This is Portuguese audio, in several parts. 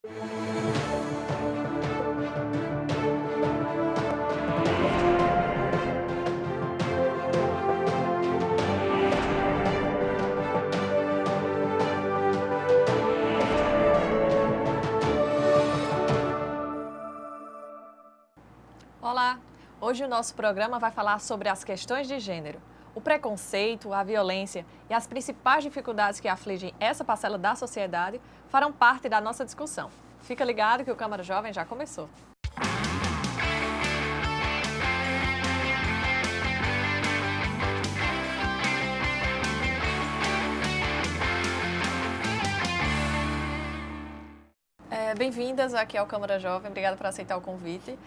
Olá! Hoje o nosso programa vai falar sobre as questões de gênero. O preconceito, a violência e as principais dificuldades que afligem essa parcela da sociedade farão parte da nossa discussão. Fica ligado que o Câmara Jovem já começou. Bem-vindas aqui ao Câmara Jovem, obrigada por aceitar o convite.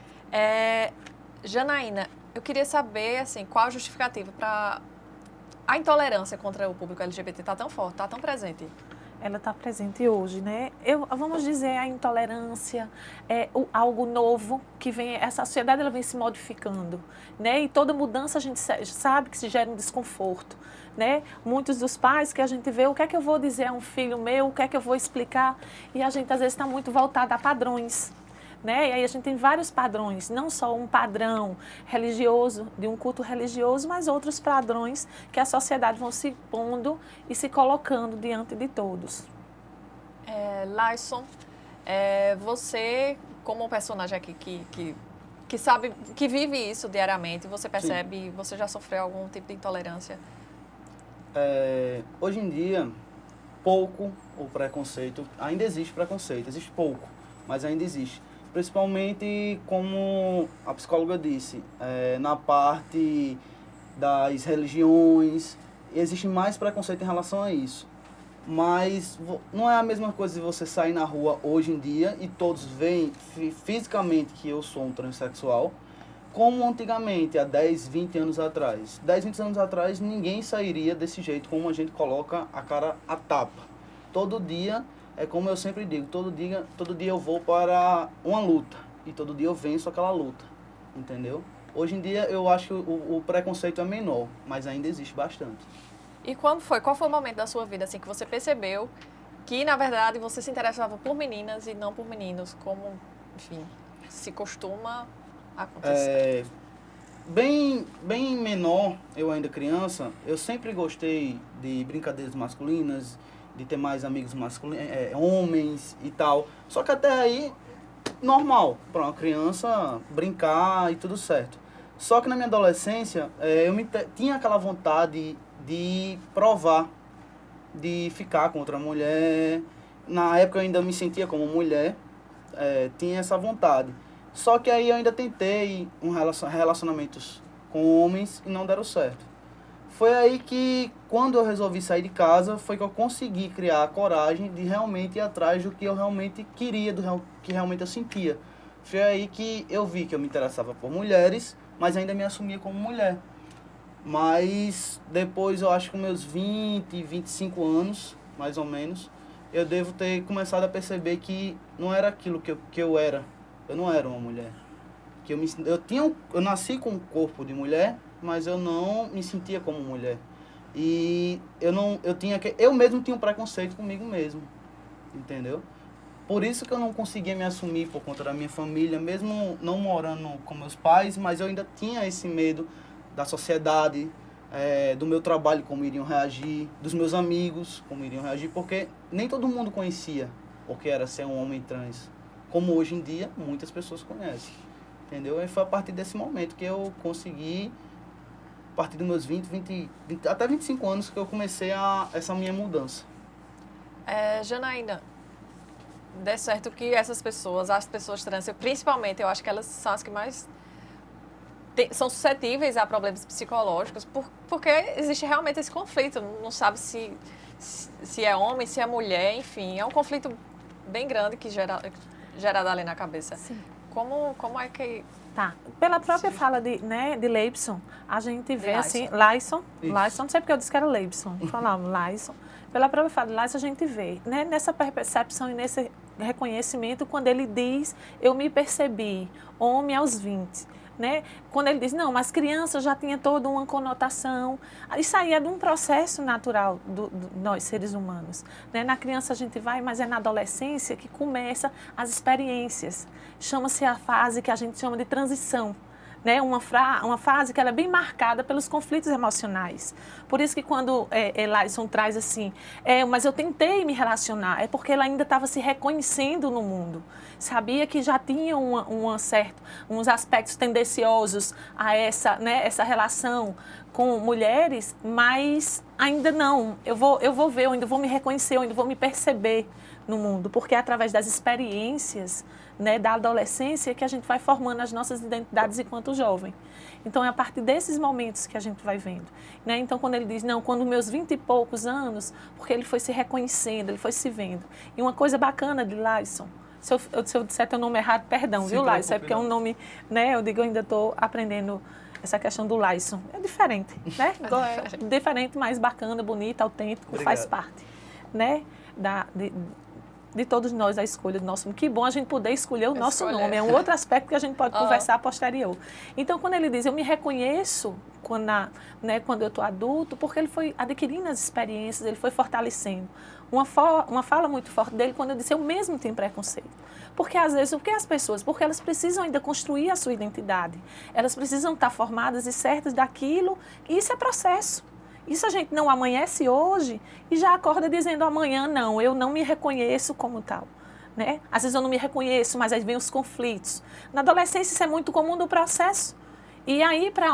Janaína, eu queria saber assim, qual a justificativa para a intolerância contra o público LGBT está tão forte, está tão presente? Ela está presente hoje, né? Vamos dizer, a intolerância é algo novo que vem, essa sociedade ela vem se modificando, né? E toda mudança a gente sabe que se gera um desconforto, né? Muitos dos pais que a gente vê, o que é que eu vou dizer a um filho meu, o que é que eu vou explicar, e a gente às vezes está muito voltada a padrões. Né? E aí a gente tem vários padrões, não só um padrão religioso, de um culto religioso, mas outros padrões que a sociedade vão se pondo e se colocando diante de todos. Laison, você, como um personagem aqui que sabe, que vive isso diariamente, você percebe, sim, você já sofreu algum tipo de intolerância? Hoje em dia, pouco o preconceito, ainda existe preconceito, existe pouco, mas ainda existe. Principalmente, como a psicóloga disse, na parte das religiões, existe mais preconceito em relação a isso. Mas não é a mesma coisa de você sair na rua hoje em dia e todos veem fisicamente que eu sou um transexual, como antigamente, há 10, 20 anos atrás. 10, 20 anos atrás, ninguém sairia desse jeito, como a gente coloca a cara a tapa. Todo dia... É como eu sempre digo, todo dia eu vou para uma luta e todo dia eu venço aquela luta, entendeu? Hoje em dia eu acho que o preconceito é menor, mas ainda existe bastante. E qual foi o momento da sua vida assim, que você percebeu que, na verdade, você se interessava por meninas e não por meninos, como, enfim, se costuma acontecer? Bem menor, eu ainda criança, eu sempre gostei de brincadeiras masculinas, de ter mais amigos masculinos, homens e tal. Só que até aí, normal, para uma criança brincar e tudo certo. Só que na minha adolescência, tinha aquela vontade de provar, de ficar com outra mulher. Na época eu ainda me sentia como mulher, tinha essa vontade. Só que aí eu ainda tentei relacionamentos com homens e não deram certo. Foi aí que, quando eu resolvi sair de casa, foi que eu consegui criar a coragem de realmente ir atrás do que eu realmente queria, do que realmente eu sentia. Foi aí que eu vi que eu me interessava por mulheres, mas ainda me assumia como mulher. Mas depois, eu acho que com meus 20, 25 anos, mais ou menos, eu devo ter começado a perceber que não era aquilo que eu era. Eu não era uma mulher. Que eu nasci com um corpo de mulher, mas eu não me sentia como mulher. E eu mesmo tinha um preconceito comigo mesmo, entendeu? Por isso que eu não conseguia me assumir por conta da minha família, mesmo não morando com meus pais, mas eu ainda tinha esse medo da sociedade, do meu trabalho, como iriam reagir, dos meus amigos, como iriam reagir, porque nem todo mundo conhecia o que era ser um homem trans, como hoje em dia muitas pessoas conhecem, entendeu? E foi a partir desse momento que eu consegui, a partir dos meus 20, até 25 anos, que eu comecei essa minha mudança. Janaína, dê certo que essas pessoas, as pessoas trans, principalmente, eu acho que elas são as que mais são suscetíveis a problemas psicológicos, porque existe realmente esse conflito, não sabe se é homem, se é mulher, enfim, é um conflito bem grande que gerado ali na cabeça. Sim. Como é que... Tá. Pela própria fala de Leibson, a gente vê assim, Laison, não sei porque eu disse que era Leibson, falava Laison. Pela própria fala de Laison, a gente vê, né, nessa percepção e nesse reconhecimento, quando ele diz, eu me percebi homem aos 20. né? Quando ele diz, não, mas criança já tinha toda uma conotação. Isso aí é de um processo natural de nós, seres humanos. Né? Na criança a gente vai, mas é na adolescência que começa as experiências. Chama-se a fase que a gente chama de transição. Né, uma fase que ela é bem marcada pelos conflitos emocionais. Por isso que quando Layson traz assim, mas eu tentei me relacionar, é porque ela ainda estava se reconhecendo no mundo. Sabia que já tinha uns aspectos tendenciosos a essa relação com mulheres, mas ainda não. Eu vou ver, eu ainda vou me reconhecer, eu ainda vou me perceber no mundo, porque é através das experiências, né, da adolescência que a gente vai formando as nossas identidades enquanto jovem. Então, é a partir desses momentos que a gente vai vendo. Né? Então, quando ele diz, não, quando meus 20 e poucos anos, porque ele foi se reconhecendo, ele foi se vendo. E uma coisa bacana de Layson, se eu disser teu nome errado, perdão, viu, Layson? É porque é um nome, né, eu digo, eu ainda estou aprendendo essa questão do Layson. É diferente, né? Diferente, mais bacana, bonita, autêntico, obrigado. Faz parte, né, de todos nós, a escolha do nosso nome. Que bom a gente poder escolher o nosso nome. É um outro aspecto que a gente pode conversar a posterior. Então, quando ele diz, eu me reconheço quando eu estou adulto, porque ele foi adquirindo as experiências, ele foi fortalecendo. Uma fala muito forte dele, quando eu disse, eu mesmo tenho preconceito. Porque, às vezes, porque as pessoas? Porque elas precisam ainda construir a sua identidade. Elas precisam estar formadas e certas daquilo, e isso é processo. Isso a gente não amanhece hoje e já acorda dizendo amanhã, não, eu não me reconheço como tal. Né? Às vezes eu não me reconheço, mas aí vem os conflitos. Na adolescência isso é muito comum do processo. E aí para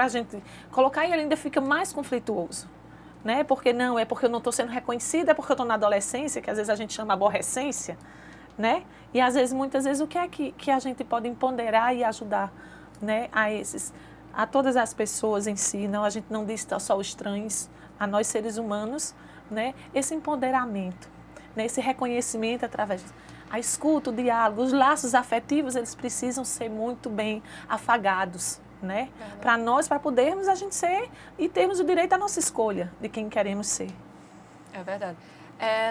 a gente colocar, ele ainda fica mais conflituoso. Né? Porque não, é porque eu não estou sendo reconhecida, é porque eu estou na adolescência, que às vezes a gente chama aborrecência. Né? E às vezes, muitas vezes, o que é que a gente pode empoderar e ajudar, né, a todas as pessoas em si, não, a gente não diz só os trans, a nós seres humanos, né, esse empoderamento, né, esse reconhecimento através a escuta, o diálogo, os laços afetivos, eles precisam ser muito bem afagados, né, para nós, para podermos a gente ser e termos o direito à nossa escolha de quem queremos ser. É verdade.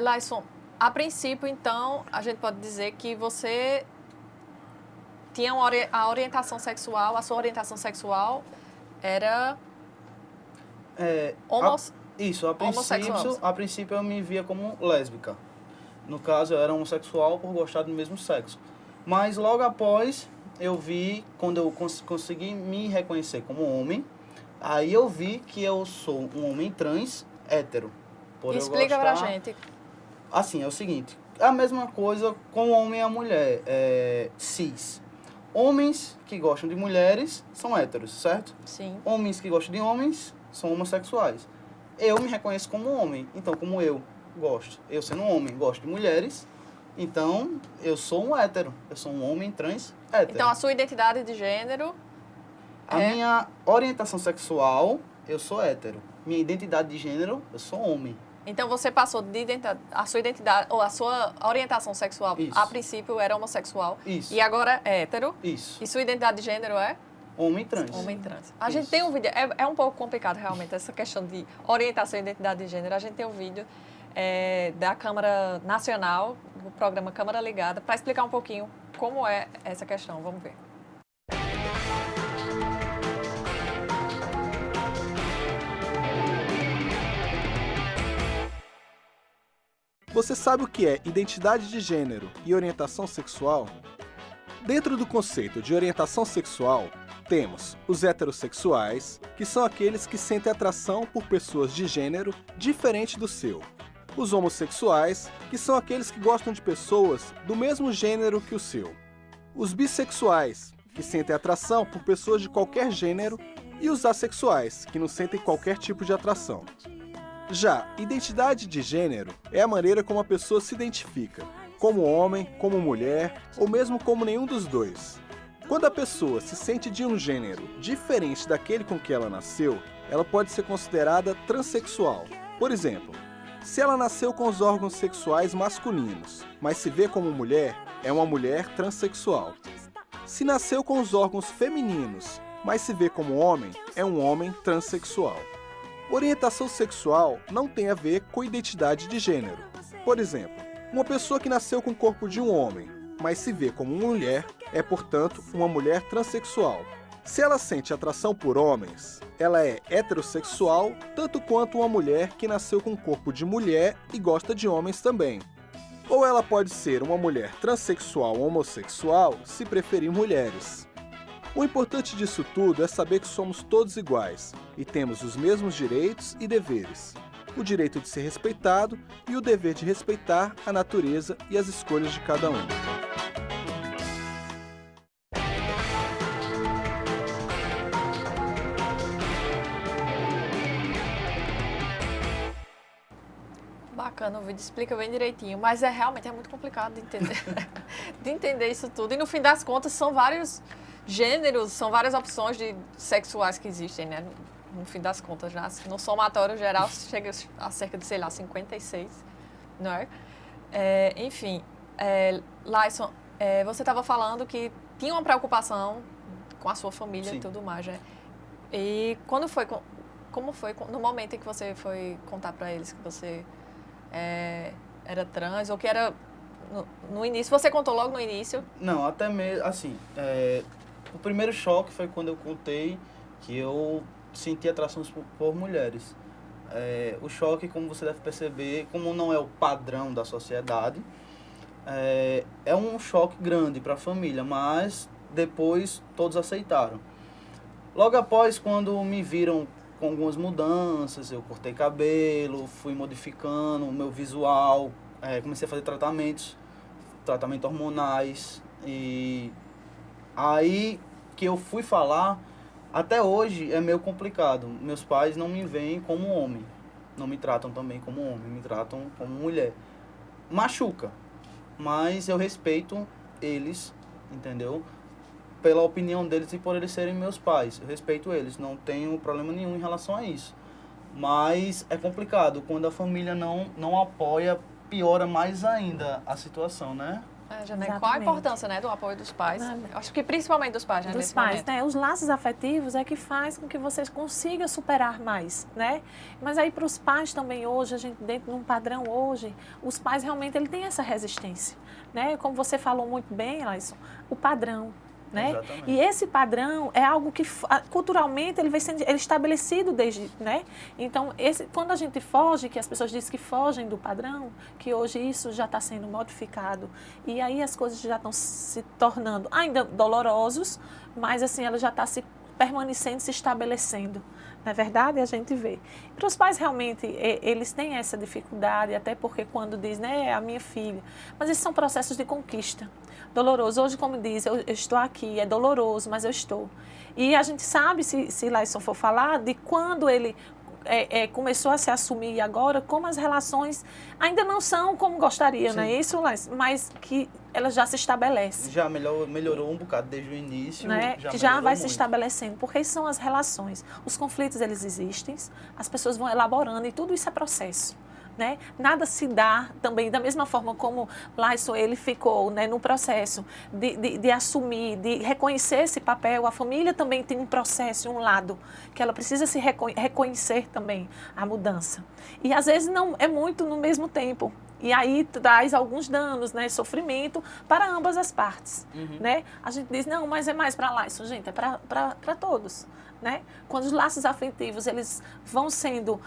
Layson, a princípio, então, a gente pode dizer que você tinha a orientação sexual, a sua orientação sexual era a princípio eu me via como lésbica. No caso, eu era homossexual por gostar do mesmo sexo. Mas logo após, eu vi, quando eu consegui me reconhecer como homem, aí eu vi que eu sou um homem trans, hétero. Explica pra gente. Assim, é o seguinte, a mesma coisa com o homem e a mulher, cis. Homens que gostam de mulheres são héteros, certo? Sim. Homens que gostam de homens são homossexuais. Eu me reconheço como homem, então como eu sendo um homem, gosto de mulheres, então eu sou um hétero, eu sou um homem trans hétero. Então a sua identidade de gênero minha orientação sexual, eu sou hétero. Minha identidade de gênero, eu sou homem. Então você passou a sua identidade, ou a sua orientação sexual, isso. A princípio era homossexual. Isso. E agora é hétero. Isso. E sua identidade de gênero é? Homem trans. Homem trans. A gente tem um vídeo, é um pouco complicado realmente, essa questão de orientação e identidade de gênero. A gente tem um vídeo da Câmara Nacional, do programa Câmara Ligada, para explicar um pouquinho como é essa questão. Vamos ver. Você sabe o que é identidade de gênero e orientação sexual? Dentro do conceito de orientação sexual, temos os heterossexuais, que são aqueles que sentem atração por pessoas de gênero diferente do seu. Os homossexuais, que são aqueles que gostam de pessoas do mesmo gênero que o seu. Os bissexuais, que sentem atração por pessoas de qualquer gênero, e os assexuais, que não sentem qualquer tipo de atração. Já identidade de gênero é a maneira como a pessoa se identifica, como homem, como mulher ou mesmo como nenhum dos dois. Quando a pessoa se sente de um gênero diferente daquele com que ela nasceu, ela pode ser considerada transexual. Por exemplo, se ela nasceu com os órgãos sexuais masculinos, mas se vê como mulher, é uma mulher transexual. Se nasceu com os órgãos femininos, mas se vê como homem, é um homem transexual. Orientação sexual não tem a ver com identidade de gênero. Por exemplo, uma pessoa que nasceu com o corpo de um homem, mas se vê como mulher, é, portanto, uma mulher transexual. Se ela sente atração por homens, ela é heterossexual, tanto quanto uma mulher que nasceu com um corpo de mulher e gosta de homens também. Ou ela pode ser uma mulher transexual ou homossexual, se preferir mulheres. O importante disso tudo é saber que somos todos iguais e temos os mesmos direitos e deveres. O direito de ser respeitado e o dever de respeitar a natureza e as escolhas de cada um. Bacana, o vídeo explica bem direitinho, mas realmente é muito complicado de entender, de entender isso tudo. E no fim das contas são vários gêneros, são várias opções sexuais que existem, né? No fim das contas, né? No somatório geral chega a cerca de, sei lá, 56, não é? Enfim, Laison, você estava falando que tinha uma preocupação com a sua família. Sim. E tudo mais, né? E como foi no momento em que você foi contar para eles que você era trans, ou que era no início? Você contou logo no início? Não, até mesmo, assim, o primeiro choque foi quando eu contei que eu senti atração por mulheres. O choque, como você deve perceber, como não é o padrão da sociedade, é um choque grande para a família, mas depois todos aceitaram. Logo após, quando me viram com algumas mudanças, eu cortei cabelo, fui modificando o meu visual, comecei a fazer tratamentos hormonais, e aí que eu fui falar, até hoje é meio complicado. Meus pais não me veem como homem, não me tratam também como homem, me tratam como mulher. Machuca, mas eu respeito eles, entendeu? Pela opinião deles e por eles serem meus pais. Eu respeito eles, não tenho problema nenhum em relação a isso. Mas é complicado, quando a família não apoia, piora mais ainda a situação, né? Janaína, qual a importância, né, do apoio dos pais? Acho que principalmente dos pais, né? Dos pais, né? Os laços afetivos é que faz com que vocês consigam superar mais, né? Mas aí para os pais também hoje, a gente dentro de um padrão hoje, os pais realmente ele tem essa resistência, né? Como você falou muito bem, Laison, o padrão. Né? E esse padrão é algo que culturalmente ele vem sendo estabelecido desde, né? Então, quando a gente foge, que as pessoas dizem que fogem do padrão, que hoje isso já está sendo modificado e aí as coisas já estão se tornando ainda dolorosos, mas assim ela já está se permanecendo, se estabelecendo. Na verdade, a gente vê. Para os pais, realmente, eles têm essa dificuldade, até porque quando diz, né, é a minha filha. Mas esses são processos de conquista. Doloroso. Hoje, como diz, eu estou aqui, é doloroso, mas eu estou. E a gente sabe, se Laison for falar, de quando ele começou a se assumir e agora, como as relações ainda não são como gostaria, não é isso, Laison? Mas que ela já se estabelece. Já melhorou um bocado desde o início. Né? Já vai se estabelecendo, porque isso são as relações. Os conflitos, eles existem, as pessoas vão elaborando e tudo isso é processo. Né? Nada se dá também da mesma forma como Laison ele ficou, né, no processo de assumir, de reconhecer esse papel. A família também tem um processo, um lado, que ela precisa se reconhecer também a mudança. E às vezes não é muito no mesmo tempo. E aí traz alguns danos, né, sofrimento para ambas as partes. Uhum. Né? A gente diz, não, mas é mais para Laison, gente, é para todos. Né? Quando os laços afetivos eles vão sendo...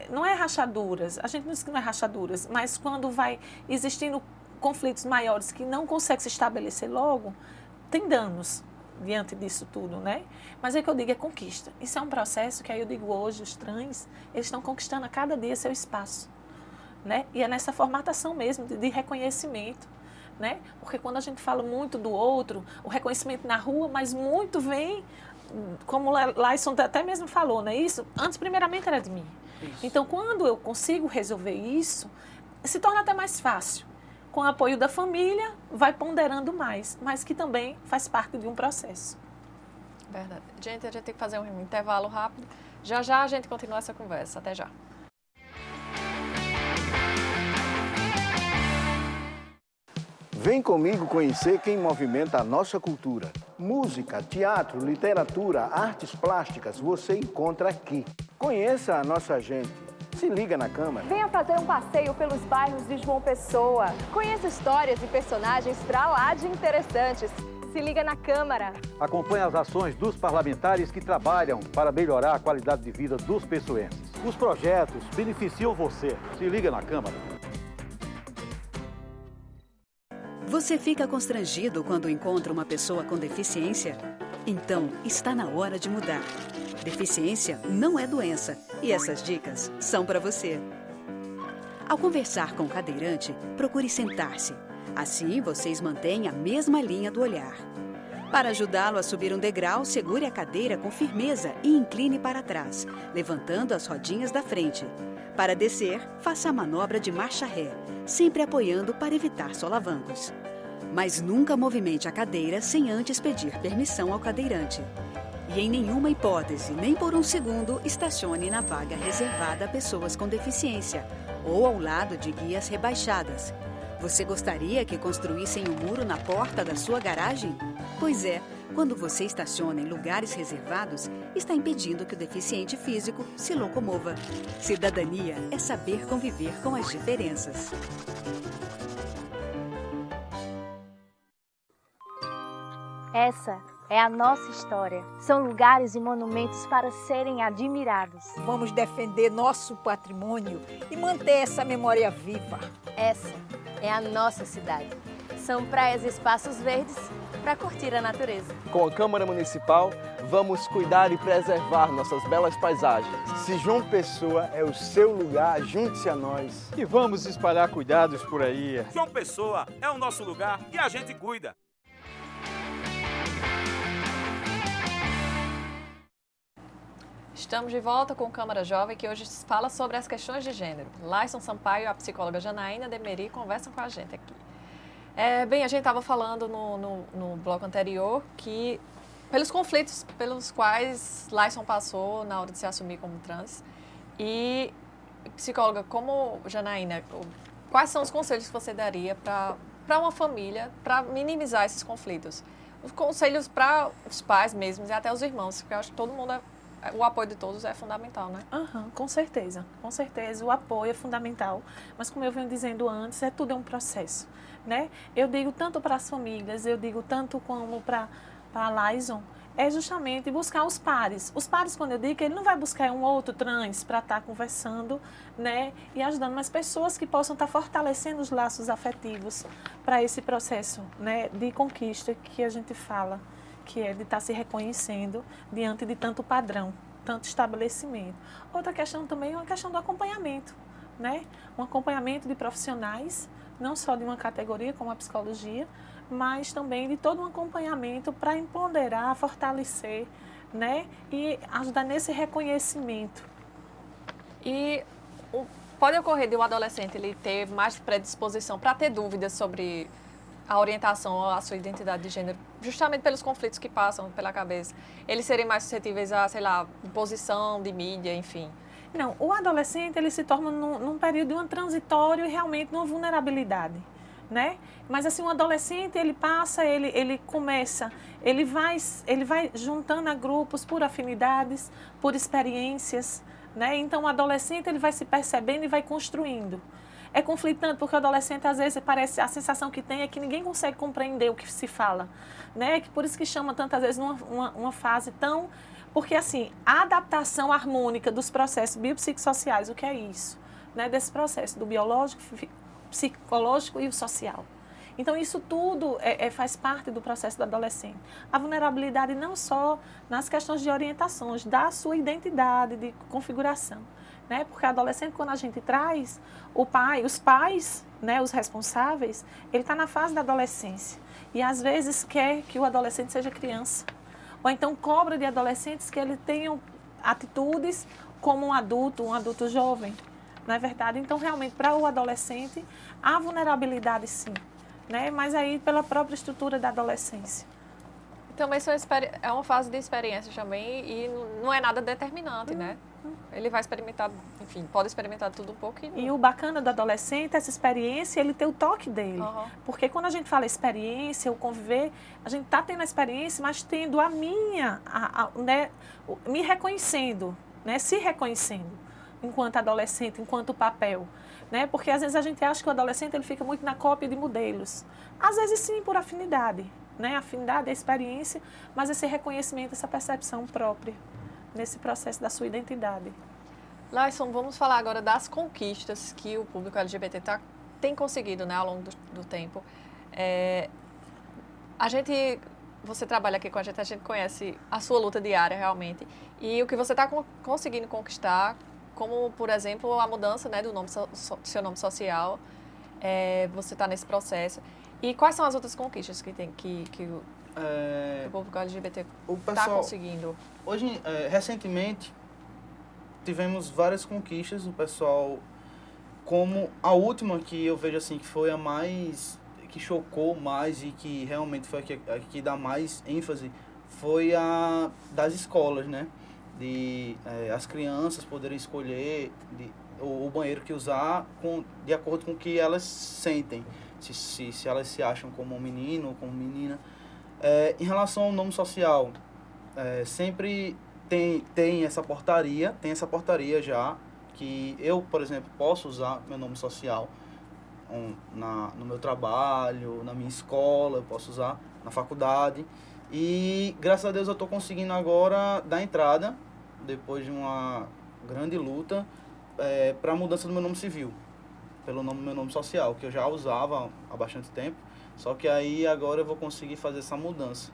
não é rachaduras, a gente não diz que não é rachaduras, mas quando vai existindo conflitos maiores que não conseguem se estabelecer logo, tem danos diante disso tudo, né? Mas é que eu digo, é conquista. Isso é um processo que aí eu digo hoje, os trans, eles estão conquistando a cada dia seu espaço, né? E é nessa formatação mesmo de reconhecimento, né? Porque quando a gente fala muito do outro, o reconhecimento na rua, mas muito vem, como Laison até mesmo falou, né? Isso, antes primeiramente era de mim. Isso. Então, quando eu consigo resolver isso, se torna até mais fácil. Com o apoio da família, vai ponderando mais, mas que também faz parte de um processo. Verdade. Gente, a gente tem que fazer um intervalo rápido. Já já a gente continua essa conversa. Até já. Vem comigo conhecer quem movimenta a nossa cultura. Música, teatro, literatura, artes plásticas, você encontra aqui. Conheça a nossa gente. Se liga na Câmara. Venha fazer um passeio pelos bairros de João Pessoa. Conheça histórias e personagens pra lá de interessantes. Se liga na Câmara. Acompanhe as ações dos parlamentares que trabalham para melhorar a qualidade de vida dos pessoenses. Os projetos beneficiam você. Se liga na Câmara. Você fica constrangido quando encontra uma pessoa com deficiência? Então, está na hora de mudar. Deficiência não é doença e essas dicas são para você. Ao conversar com o cadeirante, procure sentar-se. Assim, vocês mantêm a mesma linha do olhar. Para ajudá-lo a subir um degrau, segure a cadeira com firmeza e incline para trás, levantando as rodinhas da frente. Para descer, faça a manobra de marcha ré, sempre apoiando para evitar solavancos. Mas nunca movimente a cadeira sem antes pedir permissão ao cadeirante. E em nenhuma hipótese, nem por um segundo, estacione na vaga reservada a pessoas com deficiência ou ao lado de guias rebaixadas. Você gostaria que construíssem um muro na porta da sua garagem? Pois é, quando você estaciona em lugares reservados, está impedindo que o deficiente físico se locomova. Cidadania é saber conviver com as diferenças. Essa é a nossa história. São lugares e monumentos para serem admirados. Vamos defender nosso patrimônio e manter essa memória viva. Essa é a nossa cidade. São praias e espaços verdes para curtir a natureza. Com a Câmara Municipal, vamos cuidar e preservar nossas belas paisagens. Se João Pessoa é o seu lugar, junte-se a nós. E vamos espalhar cuidados por aí. João Pessoa é o nosso lugar e a gente cuida. Estamos de volta com o Câmara Jovem, que hoje fala sobre as questões de gênero. Laison Sampaio e a psicóloga Janaína Demeri conversam com a gente aqui. Bem, a gente estava falando no bloco anterior que pelos conflitos pelos quais Laison passou na hora de se assumir como trans. E, psicóloga, como Janaína, quais são os conselhos que você daria para uma família para minimizar esses conflitos? Os conselhos para os pais mesmos e até os irmãos, porque eu acho que todo mundo o apoio de todos é fundamental, né? Com certeza, o apoio é fundamental, mas como eu venho dizendo antes, tudo é um processo, né? Eu digo tanto para as famílias, eu digo tanto como para a Laison, é justamente buscar os pares. Os pares, quando eu digo, ele não vai buscar um outro trans para estar conversando, né? E ajudando, mas pessoas que possam estar fortalecendo os laços afetivos para esse processo, né, de conquista que a gente fala, que é de estar se reconhecendo diante de tanto padrão, tanto estabelecimento. Outra questão também é uma questão do acompanhamento, né? Um acompanhamento de profissionais, não só de uma categoria como a psicologia, mas também de todo um acompanhamento para empoderar, fortalecer, né? E ajudar nesse reconhecimento. E pode ocorrer de um adolescente ele ter mais predisposição para ter dúvidas sobre a orientação à sua identidade de gênero, justamente pelos conflitos que passam pela cabeça. Eles serem mais suscetíveis a, sei lá, imposição de mídia, enfim. Não, o adolescente ele se torna num período de um transitório e realmente numa vulnerabilidade, né? Mas assim, um adolescente, ele passa, ele começa, ele vai juntando a grupos por afinidades, por experiências, né? Então o adolescente ele vai se percebendo e vai construindo. É conflitante porque o adolescente, às vezes, parece, a sensação que tem é que ninguém consegue compreender o que se fala, né? Que por isso que chama tantas vezes uma fase tão... Porque, assim, a adaptação harmônica dos processos biopsicossociais, o que é isso? Né? Desse processo do biológico, psicológico e o social. Então, isso tudo faz parte do processo do adolescente. A vulnerabilidade não só nas questões de orientações, da sua identidade, de configuração. Né? Porque adolescente, quando a gente traz os pais, né, os responsáveis, ele está na fase da adolescência. E às vezes quer que o adolescente seja criança. Ou então cobra de adolescentes que eles tenham atitudes como um adulto jovem. Não é verdade? Então, realmente, para o adolescente, há vulnerabilidade sim. Né? Mas aí pela própria estrutura da adolescência. Também é uma fase de experiência também e não é nada determinante, né? Ele vai experimentar, enfim, pode experimentar tudo um pouco. E o bacana do adolescente, essa experiência, ele tem o toque dele. Porque quando a gente fala experiência, o conviver, a gente está tendo a experiência, mas tendo a minha, né, me reconhecendo, né, se reconhecendo. enquanto adolescente, enquanto papel, né? Porque às vezes a gente acha que o adolescente ele fica muito na cópia de modelos. Às vezes sim, por afinidade, né? Afinidade, a experiência, mas esse reconhecimento, essa percepção própria nesse processo da sua identidade. Laison, vamos falar agora das conquistas que o público LGBT tem conseguido, né, ao longo do tempo. Você trabalha aqui com a gente conhece a sua luta diária realmente. E o que você está conseguindo conquistar, como, por exemplo, a mudança, né, do seu nome social, você está nesse processo. E quais são as outras conquistas que o público LGBT está conseguindo? Hoje, recentemente, tivemos várias conquistas do pessoal, como a última que eu vejo assim, que foi a mais, que chocou mais e que realmente foi a que dá mais ênfase, foi a das escolas, né? De as crianças poderem escolher o banheiro que usar de acordo com o que elas sentem, se elas se acham como um menino ou como menina. Em relação ao nome social, sempre tem essa portaria já, que eu, por exemplo, posso usar meu nome social no meu trabalho, na minha escola, eu posso usar na faculdade. E, graças a Deus, eu estou conseguindo agora dar entrada, depois de uma grande luta, para a mudança do meu nome civil, pelo meu nome social, que eu já usava há bastante tempo, só que aí agora eu vou conseguir fazer essa mudança.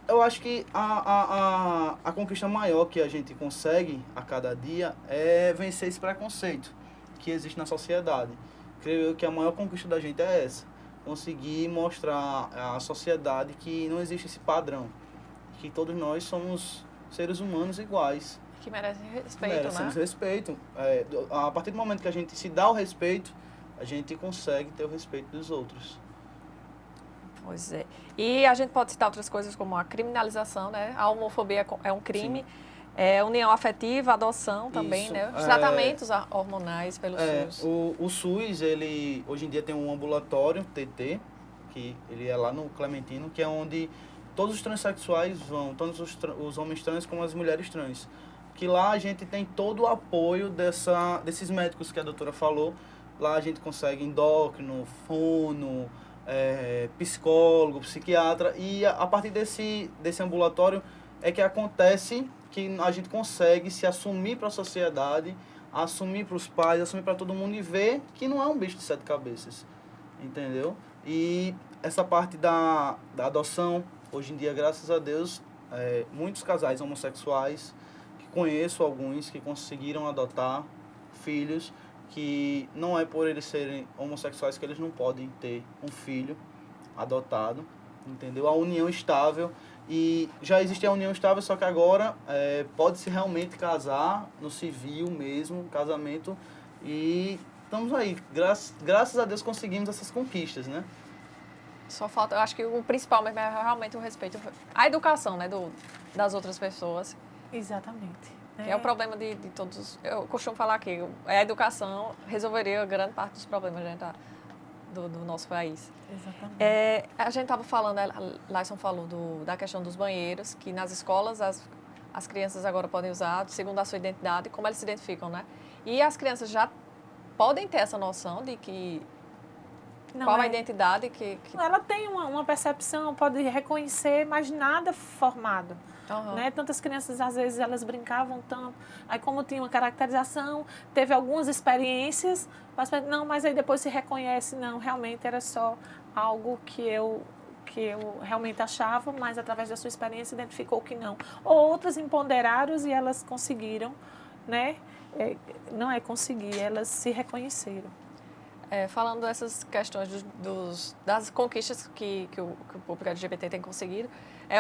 Eu acho que a conquista maior que a gente consegue a cada dia é vencer esse preconceito que existe na sociedade. Creio eu que a maior conquista da gente é essa. Conseguir mostrar à sociedade que não existe esse padrão. Que todos nós somos seres humanos iguais. Que merecem respeito, Merecemos né? respeito. A partir do momento que a gente se dá o respeito, a gente consegue ter o respeito dos outros. Pois é. E a gente pode citar outras coisas como a criminalização, né? A homofobia é um crime. União afetiva, adoção também, Isso. né? Os tratamentos hormonais pelo SUS. O SUS, ele hoje em dia tem um ambulatório, TT, que ele é lá no Clementino, que é onde todos os transexuais vão, tanto os homens trans como as mulheres trans. Que lá a gente tem todo o apoio desses médicos que a doutora falou. Lá a gente consegue endócrino, fono, psicólogo, psiquiatra. E a partir desse ambulatório é que acontece que a gente consegue se assumir para a sociedade, assumir para os pais, assumir para todo mundo e ver que não é um bicho de 7 cabeças, entendeu? E essa parte da adoção, hoje em dia, graças a Deus, muitos casais homossexuais, que conheço alguns que conseguiram adotar filhos, que não é por eles serem homossexuais que eles não podem ter um filho adotado, entendeu? A união estável. E já existe a união estável, só que agora pode-se realmente casar no civil mesmo, casamento. E estamos aí. Graças a Deus conseguimos essas conquistas, né? Só falta, eu acho que o principal mesmo é realmente o respeito, a educação, né, das outras pessoas. Exatamente. Que é o problema de todos. Eu costumo falar que a educação resolveria grande parte dos problemas, né, do nosso país. Exatamente. A gente estava falando, a Laison falou da questão dos banheiros, que nas escolas as crianças agora podem usar, segundo a sua identidade, como eles se identificam, né? E as crianças já podem ter essa noção de que qual a identidade que... Ela tem uma percepção, pode reconhecer, mas nada formado. Né? Tantas crianças, às vezes, elas brincavam tanto. Aí, como tinha uma caracterização, teve algumas experiências, mas aí depois se reconhece, não, realmente era só algo que eu realmente achava, mas através da sua experiência identificou que não. Outras empoderaram e elas conseguiram, né? Não é conseguir, elas se reconheceram. Falando dessas questões das conquistas que o público LGBT tem conseguido,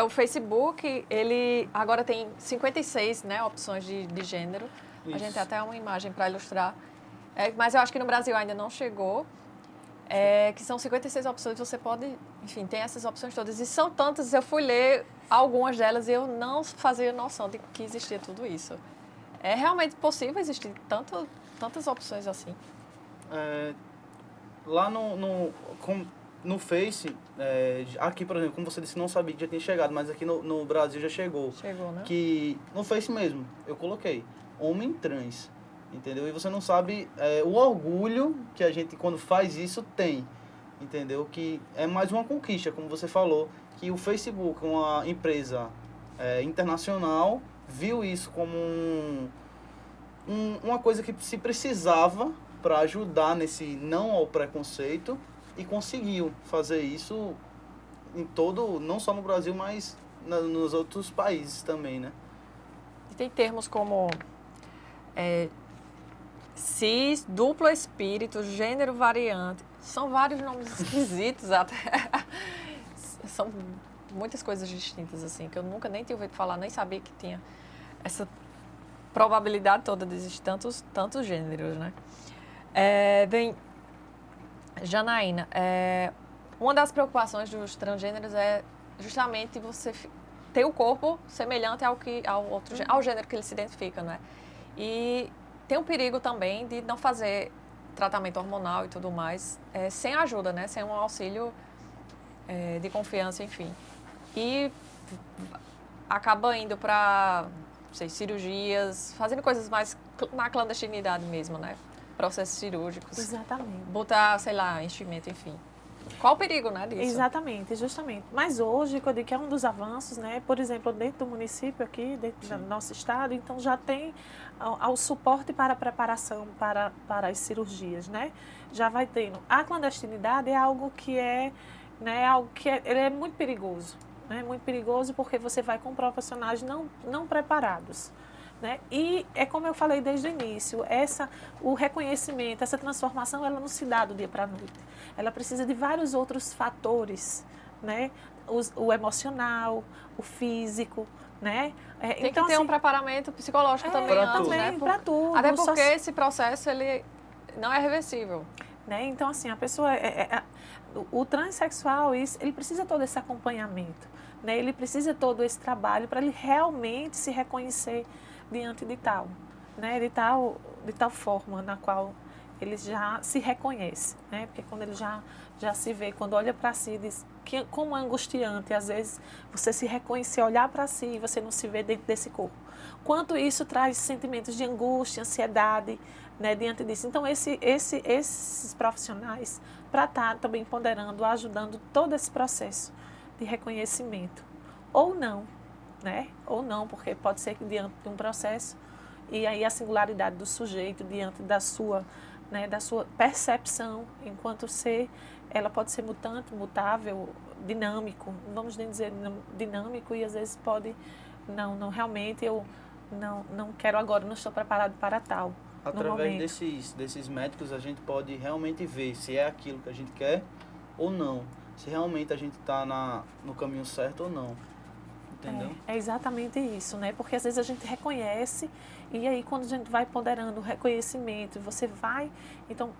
o Facebook, ele agora tem 56, né, opções de gênero. Isso. A gente tem até uma imagem para ilustrar. Mas eu acho que no Brasil ainda não chegou. Que são 56 opções, você pode, enfim, tem essas opções todas. E são tantas, eu fui ler algumas delas e eu não fazia noção de que existia tudo isso. É realmente possível existir tantas opções assim? Lá no Face, aqui, por exemplo, como você disse, não sabia que já tinha chegado, mas aqui no Brasil já chegou. Chegou, né? Que no Face mesmo, eu coloquei homem trans, entendeu? E você não sabe o orgulho que a gente, quando faz isso, tem, entendeu? Que é mais uma conquista, como você falou, que o Facebook, uma empresa internacional, viu isso como uma coisa que se precisava para ajudar nesse não ao preconceito e conseguiu fazer isso em todo, não só no Brasil, mas nos outros países também, né? E tem termos como cis, duplo espírito, gênero variante. São vários nomes esquisitos até. São muitas coisas distintas, assim, que eu nunca nem tinha ouvido falar, nem sabia que tinha essa probabilidade toda de existir tantos gêneros, né? Bem, Janaína, uma das preocupações dos transgêneros é justamente você ter o corpo semelhante ao gênero que ele se identifica, né? E tem um perigo também de não fazer tratamento hormonal e tudo mais sem ajuda, né? Sem um auxílio de confiança, enfim. E acaba indo para, cirurgias, fazendo coisas mais na clandestinidade mesmo, né? Processos cirúrgicos. Exatamente. Botar, enchimento, enfim. Qual o perigo, né, disso? Exatamente, justamente. Mas hoje, que eu digo que é um dos avanços, né? Por exemplo, dentro do município aqui, dentro do nosso estado, então já tem o suporte para a preparação para as cirurgias, né? Já vai tendo. A clandestinidade é algo que ele é muito perigoso, né? Muito perigoso porque você vai com profissionais não preparados. Né? E é como eu falei desde o início, o reconhecimento, essa transformação, ela não se dá do dia para a noite. Ela precisa de vários outros fatores, né? O emocional, o físico, né? Tem então, que ter um preparamento psicológico também antes, né? Para tudo. Até porque esse processo, ele não é reversível. Né? Então, assim, a pessoa... o transexual, ele precisa todo esse acompanhamento, né? Ele precisa todo esse trabalho para ele realmente se reconhecer diante de tal, né? de tal forma na qual ele já se reconhece, né? Porque quando ele já se vê, quando olha para si e diz que como é angustiante, às vezes você se reconhecer, olhar para si e você não se vê dentro desse corpo. Quanto isso traz sentimentos de angústia, ansiedade, né, diante disso. Então, esses profissionais, para estar também empoderando, ajudando todo esse processo de reconhecimento. Ou não, né? Ou não, porque pode ser que diante de um processo, e aí a singularidade do sujeito, diante da sua percepção enquanto ser, ela pode ser mutante, mutável, dinâmico, vamos dizer dinâmico, e às vezes pode, não realmente eu não quero agora, não estou preparado para tal. Através desses médicos a gente pode realmente ver se é aquilo que a gente quer ou não, se realmente a gente está no caminho certo ou não. Entendeu? É exatamente isso, né? Porque às vezes a gente reconhece e aí quando a gente vai ponderando o reconhecimento, você vai... Então,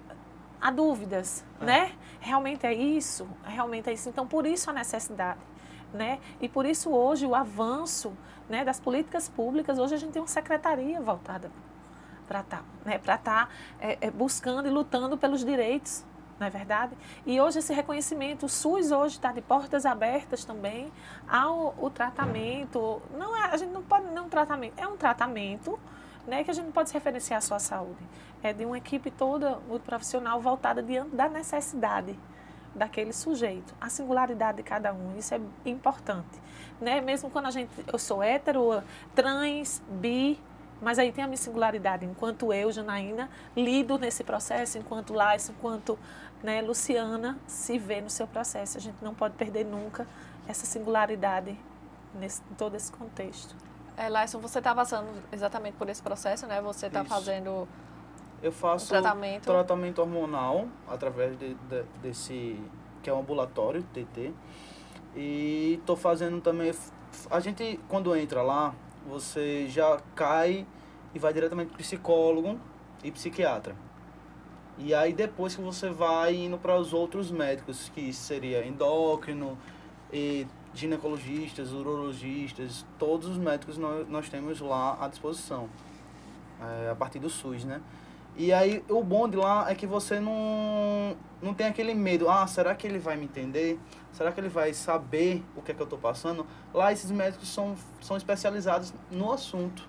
há dúvidas, né? Realmente é isso? Realmente é isso. Então, por isso a necessidade, né? E por isso hoje o avanço, né, das políticas públicas, hoje a gente tem uma secretaria voltada para tal, né? Para estar buscando e lutando pelos direitos, não é verdade? E hoje esse reconhecimento, o SUS hoje está de portas abertas também ao tratamento. A gente não pode não tratamento, é um tratamento, né, que a gente não pode se referenciar à sua saúde. É de uma equipe toda, muito profissional, voltada diante da necessidade daquele sujeito, a singularidade de cada um, isso é importante, né? Mesmo quando eu sou hétero, trans, bi, mas aí tem a minha singularidade, enquanto eu, Janaína, lido nesse processo, enquanto Laís, enquanto, né, Luciana se vê no seu processo. A gente não pode perder nunca essa singularidade em todo esse contexto. Laís, você está passando exatamente por esse processo, né? Você está fazendo... Eu faço tratamento hormonal através desse, que é um ambulatório, TT, e estou fazendo também... A gente, quando entra lá, você já cai e vai diretamente para psicólogo e psiquiatra. E aí depois que você vai indo para os outros médicos, que seria endócrino, e ginecologistas, urologistas, todos os médicos nós temos lá à disposição, a partir do SUS, né? E aí o bom de lá é que você não tem aquele medo, será que ele vai me entender? Será que ele vai saber o que é que eu estou passando? Lá esses médicos são especializados no assunto,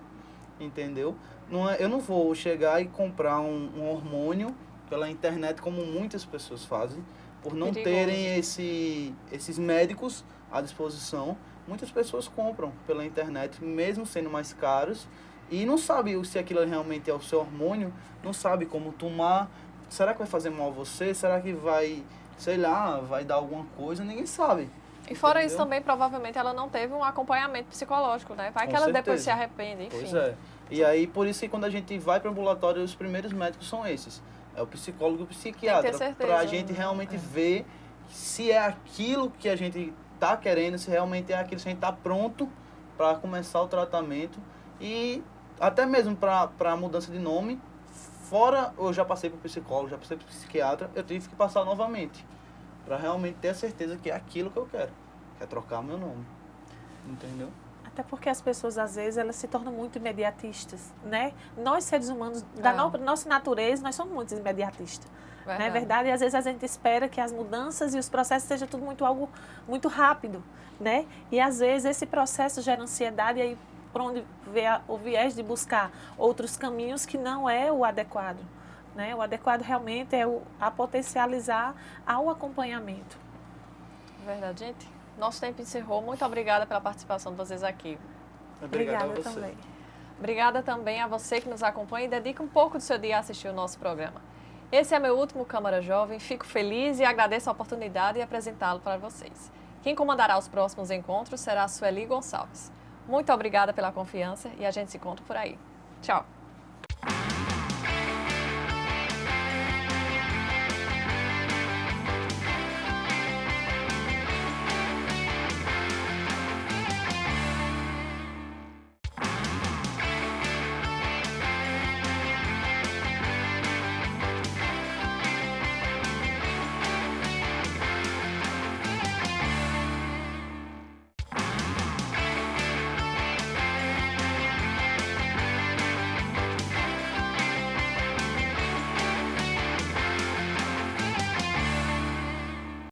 entendeu? eu não vou chegar e comprar um hormônio pela internet como muitas pessoas fazem, por não Perigoso. terem esses médicos à disposição. Muitas pessoas compram pela internet, mesmo sendo mais caros, e não sabe se aquilo realmente é o seu hormônio, não sabe como tomar. Será que vai fazer mal a você? Será que vai, sei lá, vai dar alguma coisa? Ninguém sabe. E fora Entendeu? isso também, provavelmente, ela não teve um acompanhamento psicológico, né? Vai Com que ela depois certeza. se arrepende, enfim. Pois é. E aí, por isso que quando a gente vai para o ambulatório, os primeiros médicos são esses. É o psicólogo e o psiquiatra. certeza, Para a gente realmente ver se é aquilo que a gente está querendo, se realmente é aquilo, se a gente está pronto para começar o tratamento. E até mesmo para a mudança de nome, fora eu já passei para o psicólogo, já passei para o psiquiatra, eu tive que passar novamente. Para realmente ter a certeza que é aquilo que eu quero. Que é trocar meu nome. Entendeu? Até porque as pessoas, às vezes, elas se tornam muito imediatistas, né? Nós, seres humanos, da nossa natureza, nós somos muito imediatistas. Não é verdade? E às vezes a gente espera que as mudanças e os processos sejam tudo algo muito rápido, né? E às vezes esse processo gera ansiedade e aí por onde vê o viés de buscar outros caminhos que não é o adequado, né? O adequado realmente é a potencializar ao acompanhamento. Verdade, gente. Nosso tempo encerrou. Muito obrigada pela participação de vocês aqui. Obrigada também. Obrigada também a você que nos acompanha e dedica um pouco do seu dia a assistir o nosso programa. Esse é meu último Câmara Jovem. Fico feliz e agradeço a oportunidade de apresentá-lo para vocês. Quem comandará os próximos encontros será a Sueli Gonçalves. Muito obrigada pela confiança e a gente se encontra por aí. Tchau!